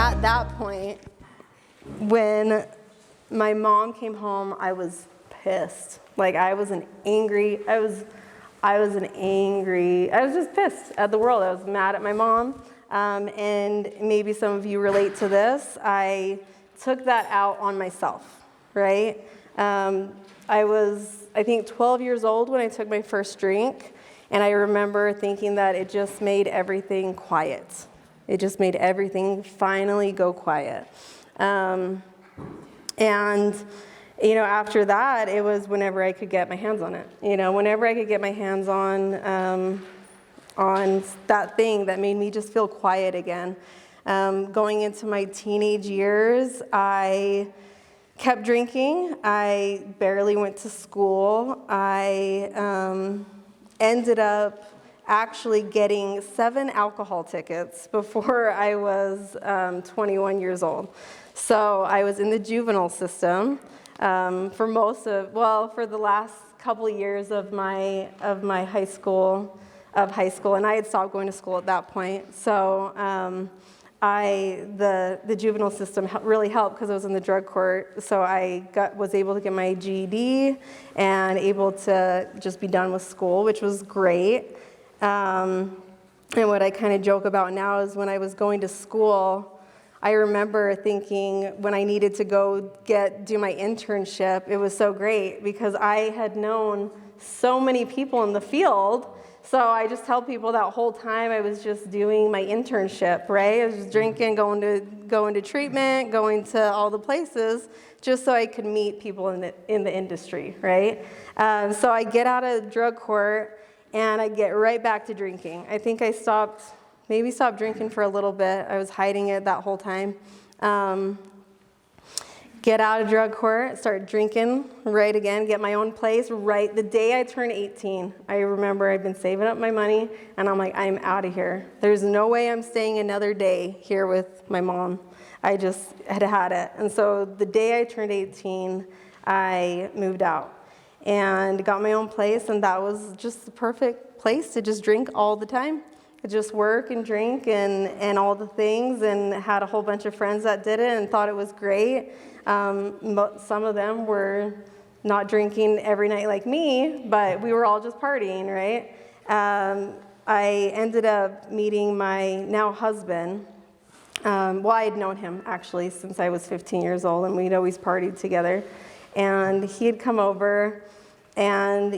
at that point, when my mom came home, I was pissed. Like, I was just pissed at the world. I was mad at my mom. And maybe some of you relate to this. I took that out on myself, right? I was, I think, 12 years old when I took my first drink. And I remember thinking that it just made everything quiet. It just made everything finally go quiet. And, you know, after that, it was whenever I could get my hands on it. You know, whenever I could get my hands on that thing that made me just feel quiet again. Going into my teenage years, I kept drinking. I barely went to school. I ended up actually getting 7 alcohol tickets before I was 21 years old. So I was in the juvenile system for the last couple of years of my high school, and I had stopped going to school at that point. So the juvenile system really helped because I was in the drug court. So I was able to get my GED and able to just be done with school, which was great. And what I kind of joke about now is when I was going to school, I remember thinking when I needed to go do my internship, it was so great because I had known so many people in the field. So I just tell people that whole time I was just doing my internship, right? I was just drinking, going to treatment, going to all the places, just so I could meet people in the industry, right? So I get out of drug court and I get right back to drinking. I think I stopped drinking for a little bit. I was hiding it that whole time. Get out of drug court, start drinking right again, get my own place right the day I turned 18. I remember I'd been saving up my money, and I'm like, I'm out of here. There's no way I'm staying another day here with my mom. I just had it. And so the day I turned 18, I moved out and got my own place, and that was just the perfect place to just drink all the time. Just work and drink and all the things, and had a whole bunch of friends that did it and thought it was great. Some of them were not drinking every night like me, but we were all just partying, right? I ended up meeting my now husband. I had known him actually since I was 15 years old, and we'd always partied together. And he had come over, and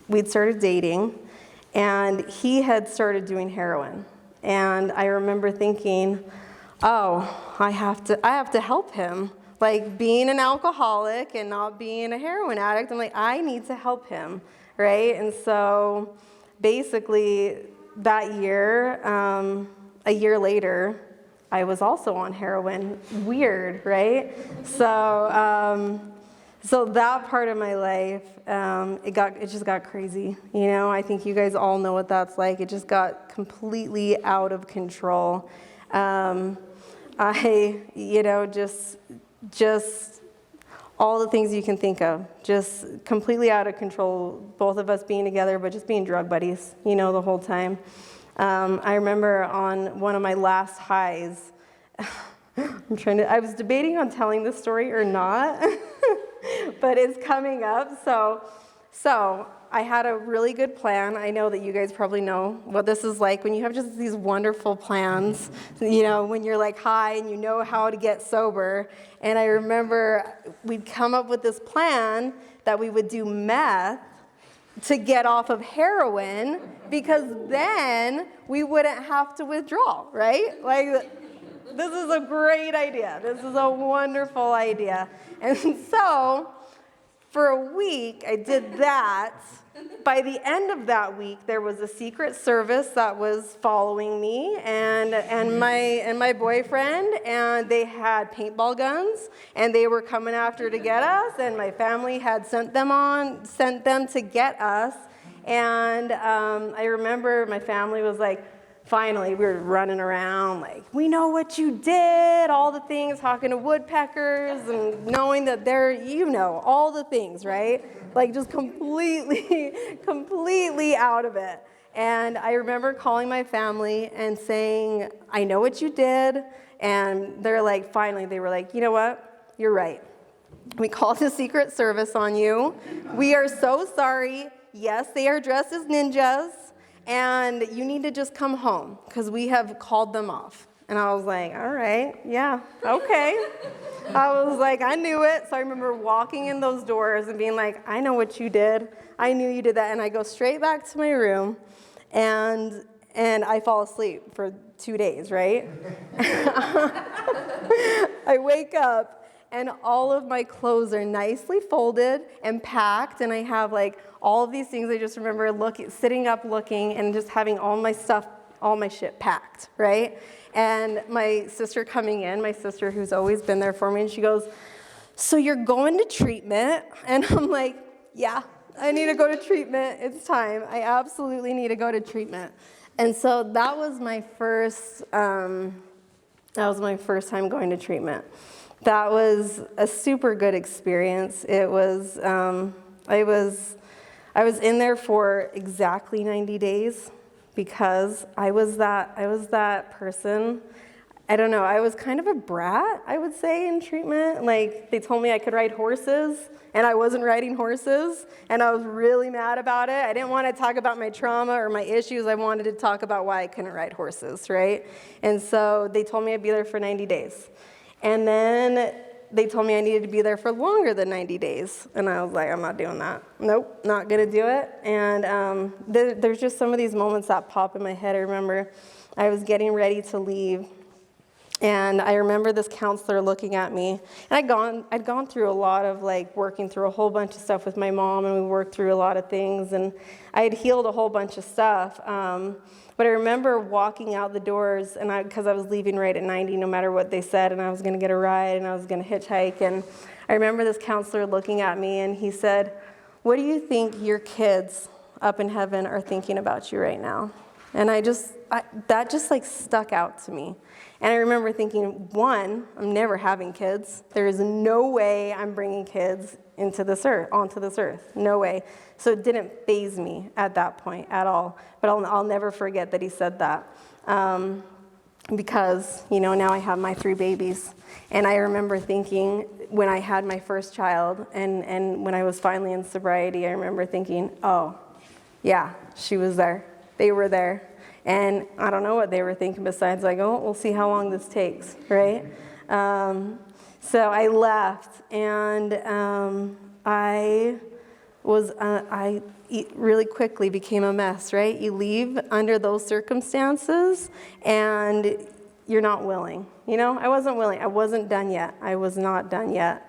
we'd started dating. And he had started doing heroin. And I remember thinking, oh, I have to help him. Like, being an alcoholic and not being a heroin addict, I'm like, I need to help him, right? And so basically that year, a year later, I was also on heroin. Weird, right? So that part of my life, it just got crazy. You know, I think you guys all know what that's like. It just got completely out of control. Just all the things you can think of, just completely out of control. Both of us being together, but just being drug buddies, you know, the whole time. I remember on one of my last highs, I was debating on telling this story or not. But it's coming up. So I had a really good plan. I know that you guys probably know what this is like when you have just these wonderful plans, you know, when you're like high and you know how to get sober. And I remember we'd come up with this plan that we would do meth to get off of heroin, because then we wouldn't have to withdraw, right? Like, this is a great idea. This is a wonderful idea. And so for a week, I did that. By the end of that week, there was a secret service that was following me and my boyfriend, and they had paintball guns, and they were coming after to get us, and my family had sent them to get us. And I remember my family was like, finally, we were running around like, we know what you did, all the things, talking to woodpeckers and knowing that they're, you know, all the things, right? Like, just completely out of it. And I remember calling my family and saying, I know what you did. And they're like, finally, they were like, you know what? You're right. We called the Secret Service on you. We are so sorry. Yes, they are dressed as ninjas. And you need to just come home because we have called them off. And I was like, all right, yeah, okay. I was like, I knew it. So I remember walking in those doors and being like, I know what you did. I knew you did that. And I go straight back to my room, and I fall asleep for 2 days, right? I wake up, and all of my clothes are nicely folded and packed, and I have like all of these things. I just remember sitting up looking and just having all my stuff, all my shit packed, right? And my sister coming in, my sister who's always been there for me, and she goes, so you're going to treatment? And I'm like, yeah, I need to go to treatment. It's time. I absolutely need to go to treatment. And so that was my first time going to treatment. That was a super good experience. It was, I was in there for exactly 90 days. Because I was that person. I don't know, I was kind of a brat, I would say, in treatment. Like, they told me I could ride horses, and I wasn't riding horses, and I was really mad about it. I didn't want to talk about my trauma or my issues. I wanted to talk about why I couldn't ride horses, right? And so they told me I'd be there for 90 days. And then they told me I needed to be there for longer than 90 days. And I was like, I'm not doing that. Nope, not going to do it. And there's just some of these moments that pop in my head. I remember I was getting ready to leave. And I remember this counselor looking at me. And I'd gone through a lot of like working through a whole bunch of stuff with my mom. And we worked through a lot of things. And I had healed a whole bunch of stuff. But I remember walking out the doors, and because I was leaving right at 90, no matter what they said, and I was going to get a ride, and I was going to hitchhike. And I remember this counselor looking at me, and he said, what do you think your kids up in heaven are thinking about you right now? And that just like stuck out to me. And I remember thinking, one, I'm never having kids. There is no way I'm bringing kids onto this earth. No way. So it didn't faze me at that point at all. But I'll never forget that he said that. Because, now I have my 3 babies. And I remember thinking when I had my first child and when I was finally in sobriety, I remember thinking, oh, yeah, she was there. They were there. And I don't know what they were thinking besides like, oh, we'll see how long this takes, right? So I left, and I really quickly became a mess, right? You leave under those circumstances, and you're not willing. I wasn't willing. I wasn't done yet. I was not done yet.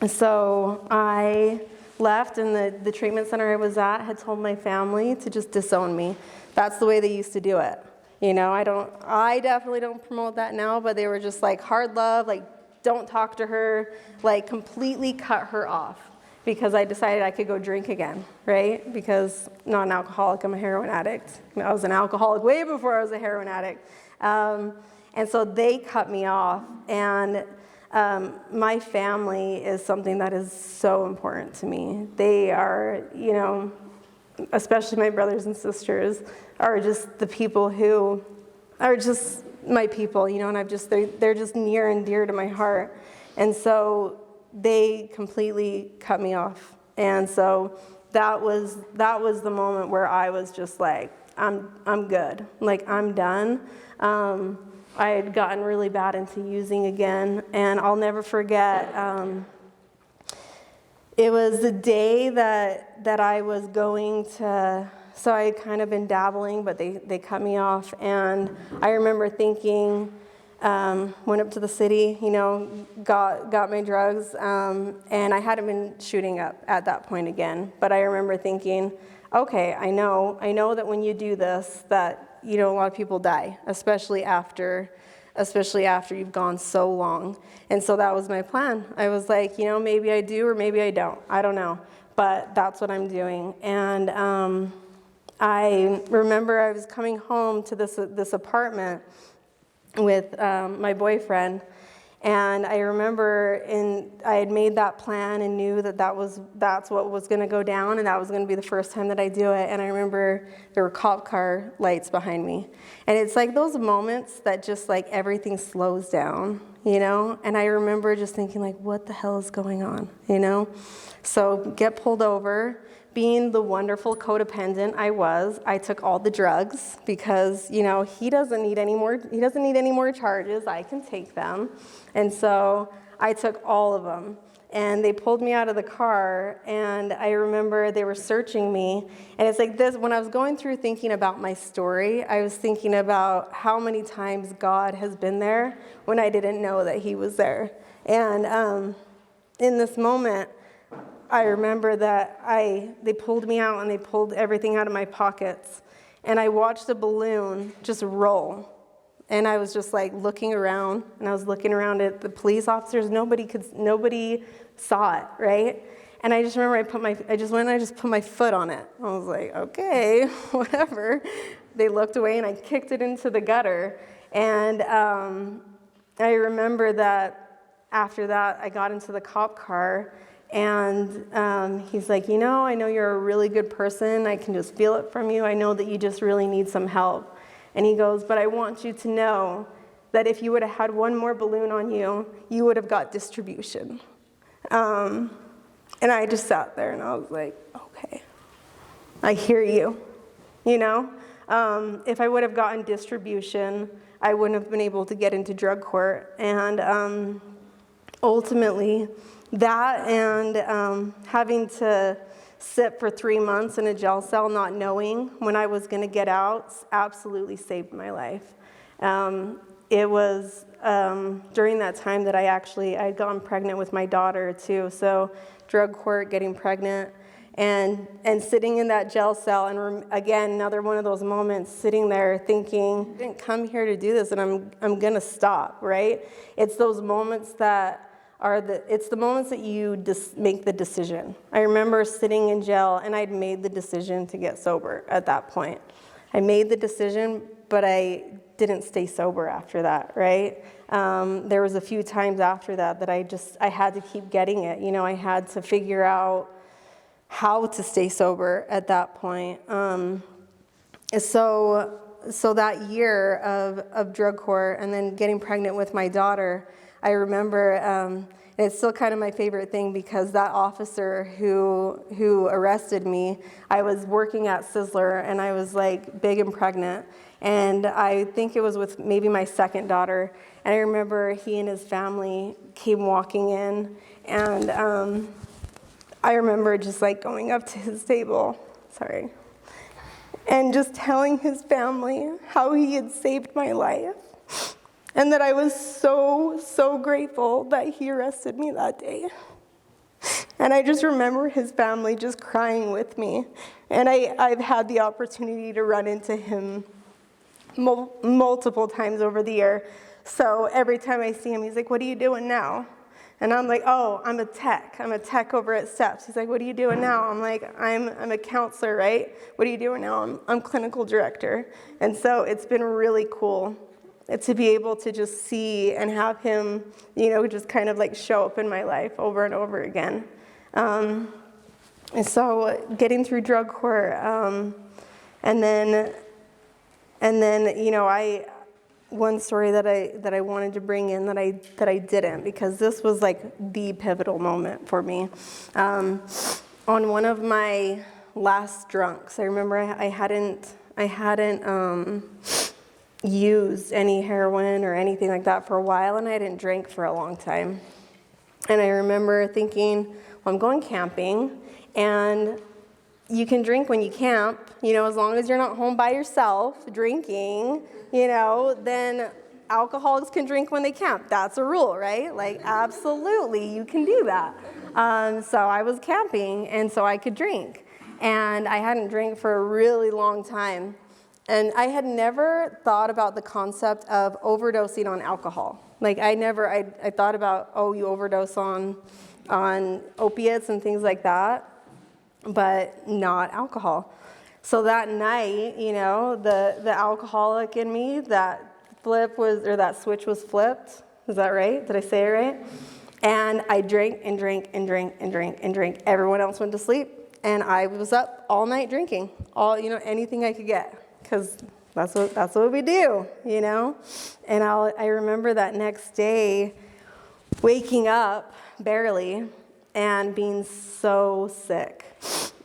So I left, and the treatment center I was at had told my family to just disown me. That's the way they used to do it. I definitely don't promote that now, but they were just like hard love, like don't talk to her, like completely cut her off because I decided I could go drink again, right? Because I'm not an alcoholic, I'm a heroin addict. I was an alcoholic way before I was a heroin addict. And so they cut me off, and my family is something that is so important to me. They are, especially my brothers and sisters, are just the people who are just my people, and they're just near and dear to my heart. And so they completely cut me off. And so that was the moment where I was just like, I'm good. Like, I'm done. I had gotten really bad into using again, and I'll never forget, it was the day that I was going to, so I had kind of been dabbling, but they cut me off, and I remember thinking, went up to the city, got my drugs, and I hadn't been shooting up at that point again, but I remember thinking, okay, I know that when you do this, that, a lot of people die, especially after you've gone so long. And so that was my plan. I was like, maybe I do or maybe I don't. I don't know. But that's what I'm doing. And I remember I was coming home to this apartment with my boyfriend, And I remember I had made that plan and knew that's what was going to go down, and that was going to be the first time that I do it. And I remember there were cop car lights behind me. And it's like those moments that just like everything slows down, you know? And I remember just thinking like, what the hell is going on, you know? So get pulled over. Being the wonderful codependent I took all the drugs because, you know, he doesn't need any more charges. I can take them. And so I took all of them. And they pulled me out of the car, and I remember they were searching me. And it's like this, when I was going through thinking about my story, I was thinking about how many times God has been there when I didn't know that he was there. And in this moment, I remember that they pulled me out and they pulled everything out of my pockets. And I watched a balloon just roll. And I was just like looking around, and I was looking around at the police officers. Nobody saw it, right? And I just remember I just put my foot on it. I was like, okay, whatever. They looked away, and I kicked it into the gutter. And I remember that after that, I got into the cop car. And he's like, you know, I know you're a really good person. I can just feel it from you. I know that you just really need some help. And he goes, but I want you to know that if you would have had one more balloon on you, you would have got distribution. And I just sat there and I was like, okay, I hear you, you know? If I would have gotten distribution, I wouldn't have been able to get into drug court. And ultimately, that and having to sit for 3 months in a jail cell not knowing when I was going to get out absolutely saved my life. It was during that time that I'd gotten pregnant with my daughter too. So drug court, getting pregnant, and sitting in that jail cell, and again, another one of those moments, sitting there thinking, I didn't come here to do this, and I'm going to stop, right? It's those moments that it's the moments that you make the decision. I remember sitting in jail, and I'd made the decision to get sober at that point. I made the decision, but I didn't stay sober after that, right? There was a few times after that I had to keep getting it. You know, I had to figure out how to stay sober at that point. So that year of drug court and then getting pregnant with my daughter, I remember, and it's still kind of my favorite thing because that officer who arrested me, I was working at Sizzler, and I was like big and pregnant, and I think it was with maybe my second daughter, and I remember he and his family came walking in, and I remember just like going up to his table, and just telling his family how he had saved my life. And that I was so, so grateful that he arrested me that day. And I just remember his family just crying with me. And I've had the opportunity to run into him multiple times over the year. So every time I see him, he's like, what are you doing now? And I'm like, oh, I'm a tech. I'm a tech over at Steps. He's like, what are you doing now? I'm like, I'm a counselor, right? What are you doing now? I'm clinical director. And so it's been really cool to be able to just see and have him, you know, just kind of like show up in my life over and over again. And so getting through drug court, and then, you know, one story that I wanted to bring in that I didn't, because this was like the pivotal moment for me. On one of my last drunks, I remember I hadn't used any heroin or anything like that for a while, and I didn't drink for a long time. And I remember thinking, well, I'm going camping, and you can drink when you camp, you know, as long as you're not home by yourself drinking, you know, then alcoholics can drink when they camp. That's a rule, right? Like, absolutely, you can do that. So I was camping, and so I could drink. And I hadn't drank for a really long time. And I had never thought about the concept of overdosing on alcohol. Like I thought about, oh, you overdose on opiates and things like that, but not alcohol. So that night, you know, the alcoholic in me, that switch was flipped. Is that right? Did I say it right? And I drank and drank and drank and drank and drank. Everyone else went to sleep, and I was up all night drinking, anything I could get, because that's what we do, And I remember that next day waking up barely and being so sick,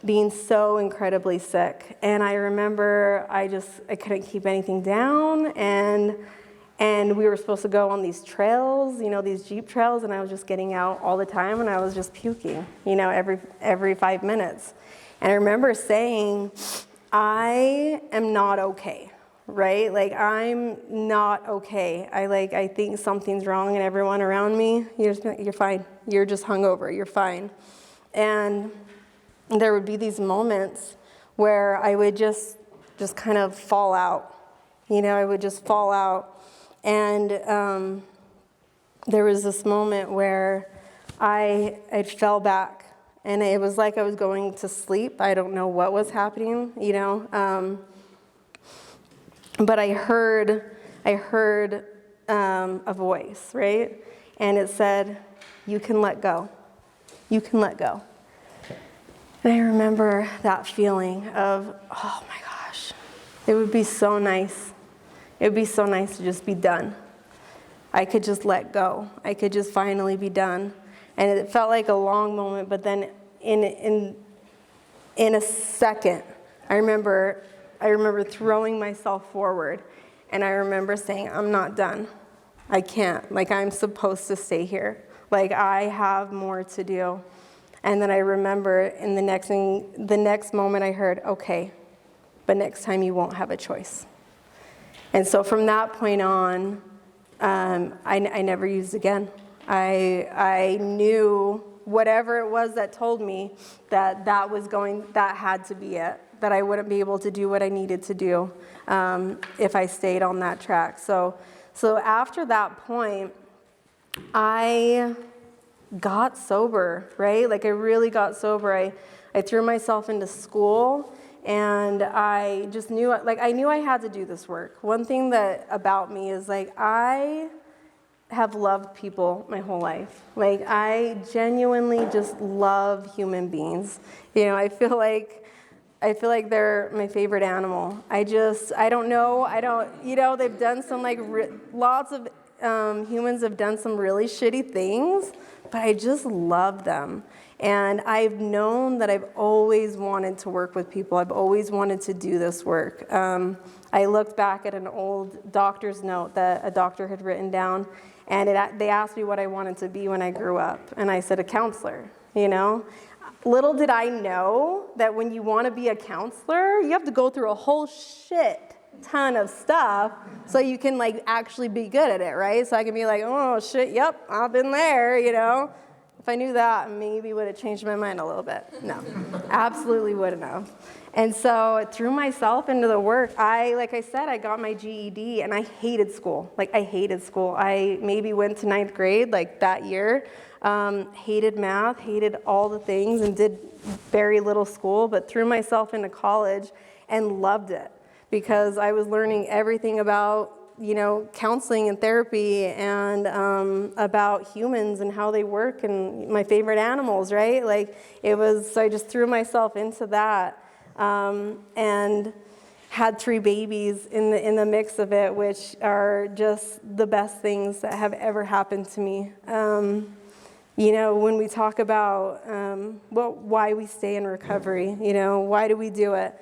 being so incredibly sick. And I remember I couldn't keep anything down, and we were supposed to go on these trails, these Jeep trails, and I was just getting out all the time, and I was just puking, every 5 minutes. And I remember saying, I am not okay, right? Like, I'm not okay. I think something's wrong, and everyone around me, you're fine. You're just hungover. You're fine. And there would be these moments where I would just kind of fall out. I would just fall out. And there was this moment where I fell back, and it was like I was going to sleep. I don't know what was happening, but I heard a voice, right? And it said, "You can let go. You can let go." And I remember that feeling of, oh my gosh, it would be so nice. It would be so nice to just be done. I could just let go. I could just finally be done. And it felt like a long moment, but then in a second, I remember throwing myself forward, and I remember saying, I'm not done. I can't. I'm supposed to stay here. I have more to do. And then I remember in the next moment I heard, okay, but next time you won't have a choice. And so from that point on, I never used again. I knew whatever it was that told me that had to be it, that I wouldn't be able to do what I needed to do if I stayed on that track. So after that point, I got sober, right? I really got sober. I threw myself into school, and I just knew, I knew I had to do this work. One thing about me is, I have loved people my whole life. I genuinely just love human beings. I feel like they're my favorite animal. I don't know. They've done some, lots of humans have done some really shitty things, but I just love them. And I've known that I've always wanted to work with people. I've always wanted to do this work. I looked back at an old doctor's note that a doctor had written down, and they asked me what I wanted to be when I grew up. And I said, a counselor, Little did I know that when you want to be a counselor, you have to go through a whole shit ton of stuff so you can actually be good at it, right? So I can be oh shit, yep, I've been there, If I knew that, maybe would have changed my mind a little bit. No, absolutely wouldn't have. And so I threw myself into the work. Like I said, I got my GED, and I hated school. I hated school. I maybe went to 9th grade that year. Hated math, hated all the things, and did very little school, but threw myself into college and loved it because I was learning everything about counseling and therapy and about humans and how they work and my favorite animals, right? So I just threw myself into that and had 3 babies in the mix of it, which are just the best things that have ever happened to me. When we talk about why we stay in recovery, why do we do it?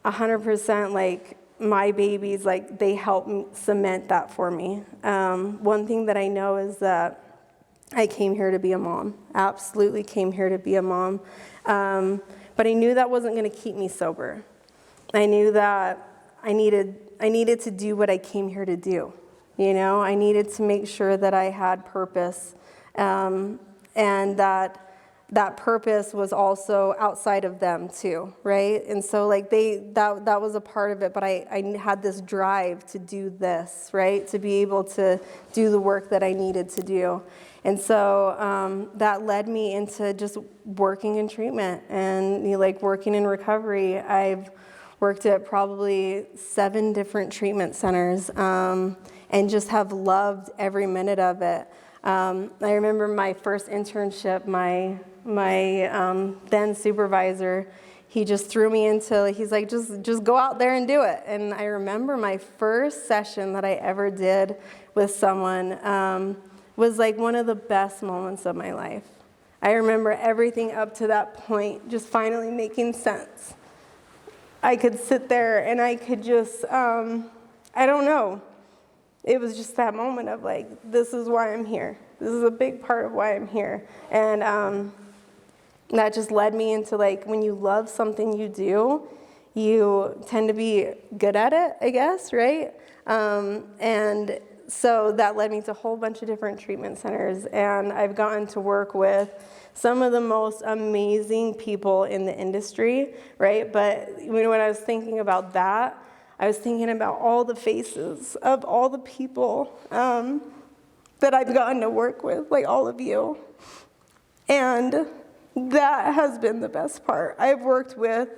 100% my babies, they help cement that for me. One thing that I know is that I came here to be a mom. Absolutely came here to be a mom. But I knew that wasn't going to keep me sober. I knew that I needed to do what I came here to do. I needed to make sure that I had purpose, and that purpose was also outside of them too, right? And so that was a part of it, but I had this drive to do this, right? To be able to do the work that I needed to do. And so that led me into just working in treatment and working in recovery. I've worked at probably 7 different treatment centers, and just have loved every minute of it. I remember my first internship, my then supervisor, he just threw me into, he's like, just go out there and do it. And I remember my first session that I ever did with someone was like one of the best moments of my life. I remember everything up to that point just finally making sense. I could sit there and I could just, I don't know. It was just that moment of like, this is why I'm here. This is a big part of why I'm here. And that just led me into like, when you love something you do, you tend to be good at it, I guess, right? And so that led me to a whole bunch of different treatment centers. And I've gotten to work with some of the most amazing people in the industry, right? But when I was thinking about that, I was thinking about all the faces of all the people that I've gotten to work with, like all of you. And that has been the best part. I've worked with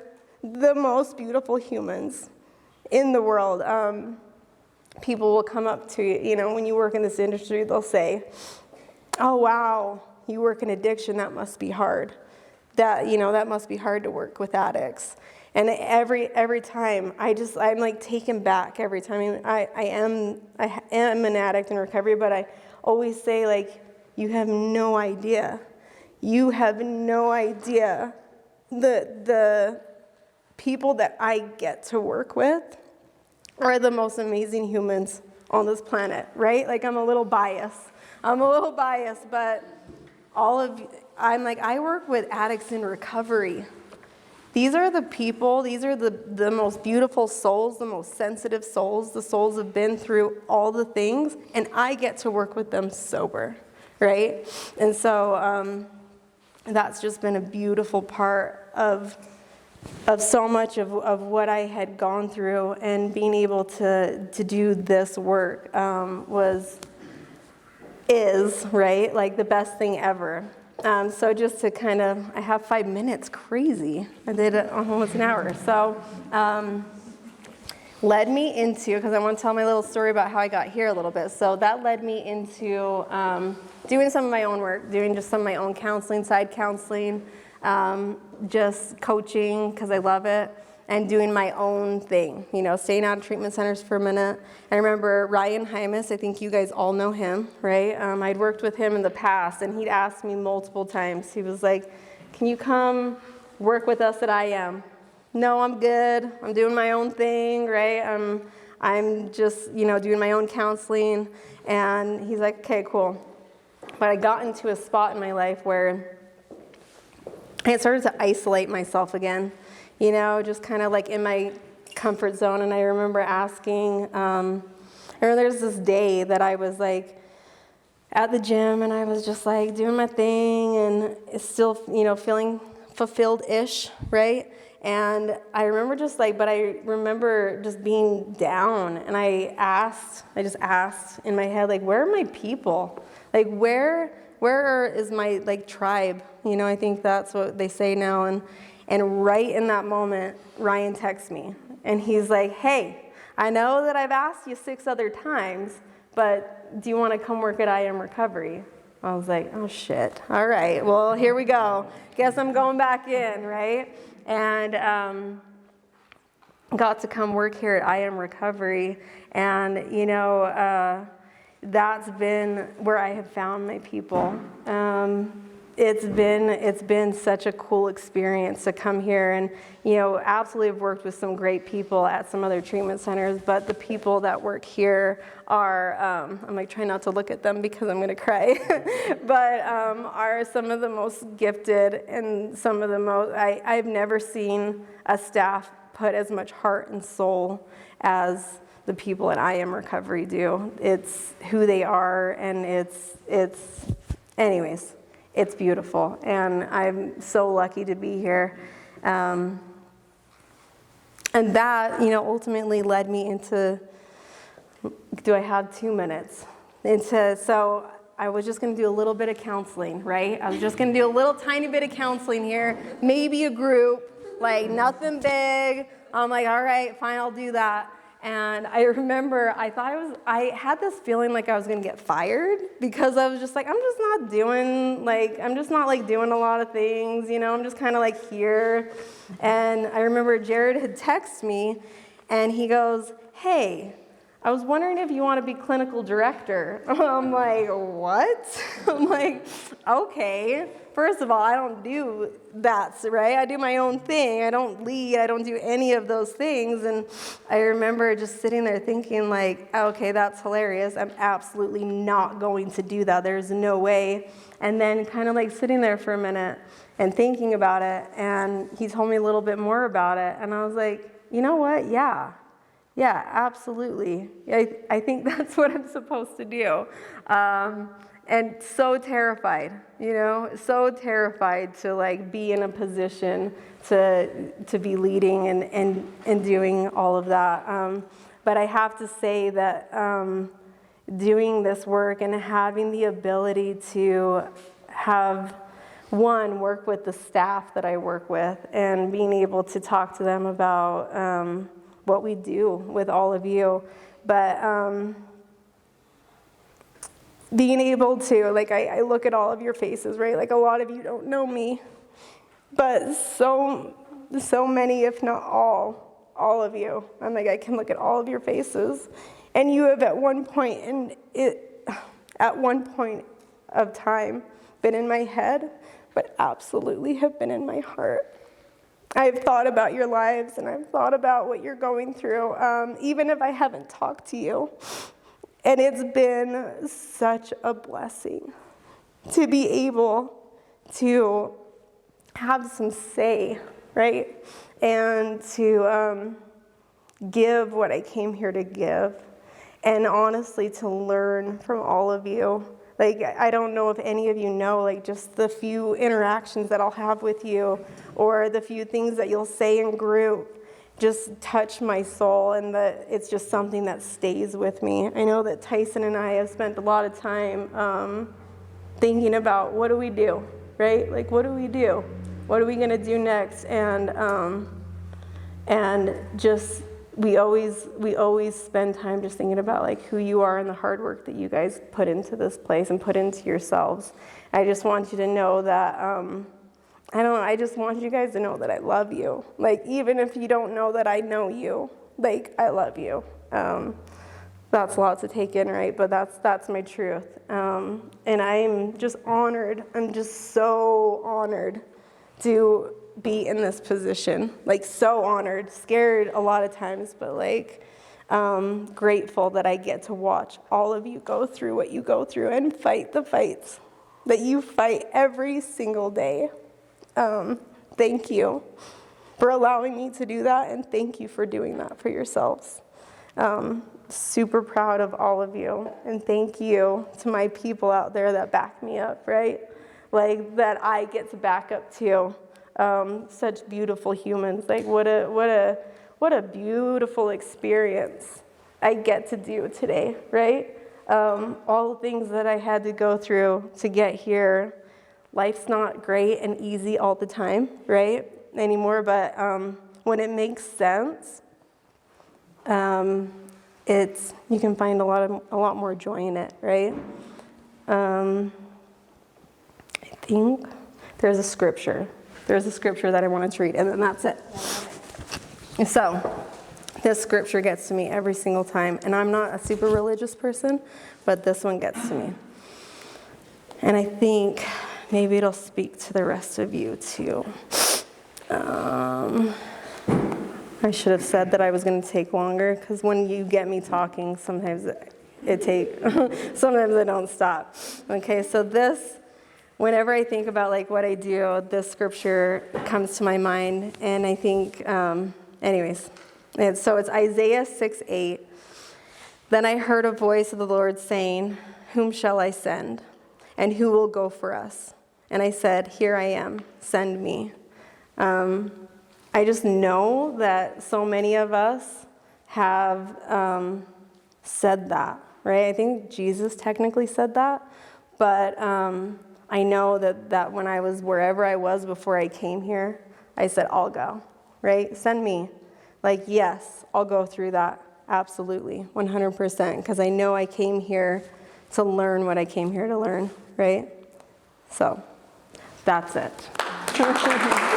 the most beautiful humans in the world. People will come up to you, when you work in this industry, they'll say, oh, wow, you work in addiction, that must be hard. That must be hard to work with addicts. And every time, I'm like taken back every time. I am an addict in recovery, but I always say, like, you have no idea. You have no idea the people that I get to work with are the most amazing humans on this planet, right? Like, I'm a little biased, but I work with addicts in recovery. These are the people, these are the most beautiful souls, the most sensitive souls. The souls have been through all the things, and I get to work with them sober, right? And so that's just been a beautiful part of so much of what I had gone through, and being able to do this work is, right, like the best thing ever. So just to kind of, I have 5 minutes, crazy. I did it almost an hour. So led me into, because I want to tell my little story about how I got here a little bit. So that led me into doing some of my own work, doing just some of my own counseling, side counseling, just coaching because I love it, and doing my own thing, staying out of treatment centers for a minute. I remember Ryan Hymas, I think you guys all know him, right? I'd worked with him in the past, and he'd asked me multiple times. He was like, can you come work with us at IM? No, I'm good. I'm doing my own thing, right? I'm just, doing my own counseling. And he's like, okay, cool. But I got into a spot in my life where I had started to isolate myself again, just kind of like in my comfort zone. And I remember asking, there's this day that I was like at the gym, and I was just like doing my thing, and it's still, feeling fulfilled-ish, right? And I remember just being down, and I just asked in my head, like, where are my people? Like, where is my, like, tribe? I think that's what they say now. And right in that moment, Ryan texts me, and he's like, hey, I know that I've asked you 6 other times, but do you want to come work at IM Recovery? I was like, oh, shit. All right, well, here we go. Guess I'm going back in, right? And got to come work here at IM Recovery, and, that's been where I have found my people. It's been such a cool experience to come here, and absolutely have worked with some great people at some other treatment centers, but the people that work here are I'm like trying not to look at them because I'm gonna cry, but are some of the most gifted, and some of the most I've never seen a staff put as much heart and soul as the people at IM Recovery do. It's who they are, and anyways, it's beautiful, and I'm so lucky to be here. And that, ultimately led me into, do I have 2 minutes? So I was just going to do a little bit of counseling, right? I was just going to do a little tiny bit of counseling here, maybe a group, like nothing big. I'm like, all right, fine, I'll do that. And I remember I had this feeling like I was going to get fired because I was just like, I'm just not doing a lot of things, I'm just kind of like here. And I remember Jared had texted me and he goes, hey, I was wondering if you want to be clinical director. I'm like, what? I'm like, okay. First of all, I don't do that, right? I do my own thing. I don't lead. I don't do any of those things. And I remember just sitting there thinking like, okay, that's hilarious. I'm absolutely not going to do that. There's no way. And then kind of like sitting there for a minute and thinking about it. And he told me a little bit more about it. And I was like, you know what? Yeah, absolutely. I think that's what I'm supposed to do. And so terrified, so terrified to like be in a position to be leading and doing all of that. But I have to say that doing this work and having the ability to have work with the staff that I work with and being able to talk to them about what we do with all of you. But being able to, like, I look at all of your faces, right? Like, a lot of you don't know me, but so many, if not all of you. I'm like, I can look at all of your faces, and you have at one point of time been in my head, but absolutely have been in my heart. I've thought about your lives, and I've thought about what you're going through, even if I haven't talked to you. And it's been such a blessing to be able to have some say, right? And to give what I came here to give. And honestly, to learn from all of you. Like, I don't know if any of you know, like, just the few interactions that I'll have with you or the few things that you'll say in group just touch my soul, and that it's just something that stays with me. I know that Tyson and I have spent a lot of time thinking about what do we do, right? Like, what do we do? What are we going to do next? And just we always spend time just thinking about like who you are and the hard work that you guys put into this place and put into yourselves. I just want you to know that I just want you guys to know that I love you. Like, even if you don't know that I know you, like, I love you. That's a lot to take in, right? But that's my truth. And I'm just honored. I'm just so honored to be in this position. Like, so honored. Scared a lot of times, but like, grateful that I get to watch all of you go through what you go through and fight the fights that you fight every single day. Thank you for allowing me to do that, and thank you for doing that for yourselves. Super proud of all of you, and thank you to my people out there that back me up, right? Like, that I get to back up too. Such beautiful humans. Like, what a beautiful experience I get to do today, right? All the things that I had to go through to get here. Life's not great and easy all the time, right, anymore, but when it makes sense, you can find a lot more joy in it, right? I think there's a scripture that I wanted to read, and then that's it. So this scripture gets to me every single time, and I'm not a super religious person, but this one gets to me. And I think maybe it'll speak to the rest of you too. I should have said that I was going to take longer, because when you get me talking, sometimes sometimes I don't stop. Okay, so whenever I think about like what I do, this scripture comes to my mind, and I think, anyways. And so it's Isaiah 6:8. Then I heard a voice of the Lord saying, "Whom shall I send? And who will go for us?" And I said, "Here I am, send me." I just know that so many of us have said that, right? I think Jesus technically said that, but I know that when I was wherever I was before I came here, I said, "I'll go," right? Send me. Like, yes, I'll go through that. absolutely, 100%, because I know I came here to learn what I came here to learn, right? So, that's it.